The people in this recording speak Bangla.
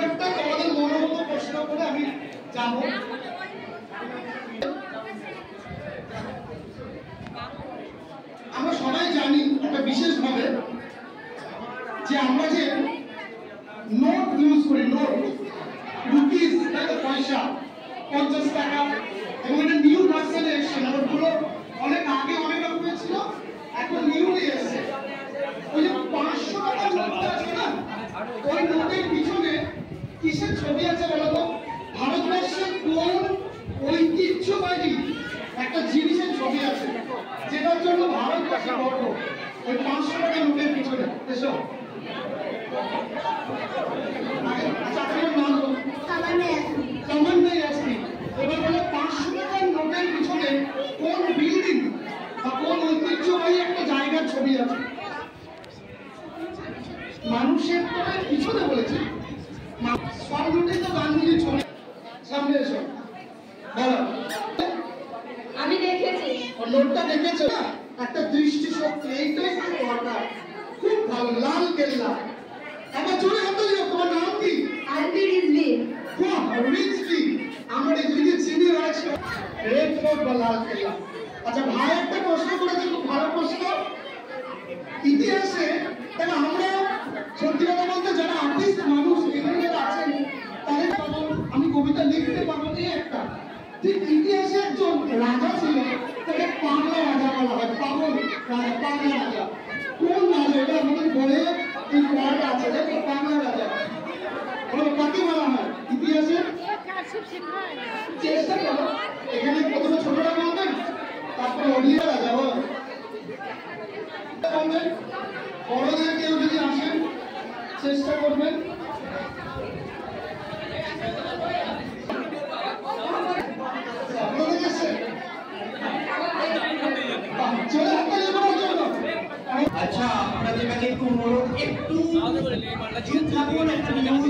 একটা তোমাদের মনোমত প্রশ্ন করে আমি যাব। আমরা সবাই জানি একটা বিশেষভাবে যে আমরা যে নোট ইউজ করি, নোট রুপিস, পয়সা 50 টাকা, এবং এটা নিউ ভার্সনে এসছে। নোটগুলো অনেক আগে অনেক রকমের ছিল, এখন নিউলি এসছে। ওই যে 500 টাকার নোটটা আছে না, ওই নোটের পিছনে কিসের ছবি আছে বলো তো? ভারতবর্ষের কোন ঐতিহ্যবাহী একটা জিনিসের ছবি আছে যেটার জন্য ভারতবর্ষে গর্ব? ওই 500 টাকার নোটের পিছনে এসো। এবার বলে 500 টাকার নোটের পিছনে কোন বিল্ডিং বা কোন ঐতিহ্যবাহী একটা জায়গার ছবি আছে? মানুষের পিছনে বলেছে সব নোটে তো গান্ধীজির ছবি। সামনে এসো, বলো। আমি দেখেছি। নোটটা দেখেছো না? একটা দৃষ্টিশক্তি, এইটাই খুব দরকার। খুব ভালো। লাল কেল্লা। আবার জোরে হাত দিও। তোমার নাম কি? আরবি রিজভি। বাহ, রিজভি। আমরা রিজভি চিনি আছে। রেড ফোর্ট বা লাল কেল্লা। আচ্ছা ভাই, একটা প্রশ্ন করেছে, খুব ভালো প্রশ্ন। ইতিহাসে তাহলে আমরা সত্যি কথা বলতে যারা আর্টিস্ট মানুষ এখানে আছেন তাদের আমি কবিতা লিখতে পারবো এই একটা। ঠিক ইতিহাসে একজন রাজা ছিল, তাকে পাগলা রাজা বলা হয়। পাগল রাজা, পাগলা রাজা। কোন রাজা? এটা আমাদের বলে এই ওয়ার্ড আছে, দেখো, পাগলা রাজা। বলো কাকে বলা হয় ইতিহাসে? চেষ্টা করো। এখানে প্রথমে ছোটরা বলবেন, তারপরে অডিও রাজা বলো বলবেন। বড়দের কেউ যদি আসেন চেষ্টা করবেন। আচ্ছা, আপনাদের কাছে একটু অনুরোধ, একটু চুপ থাকুন, একটা নিউজ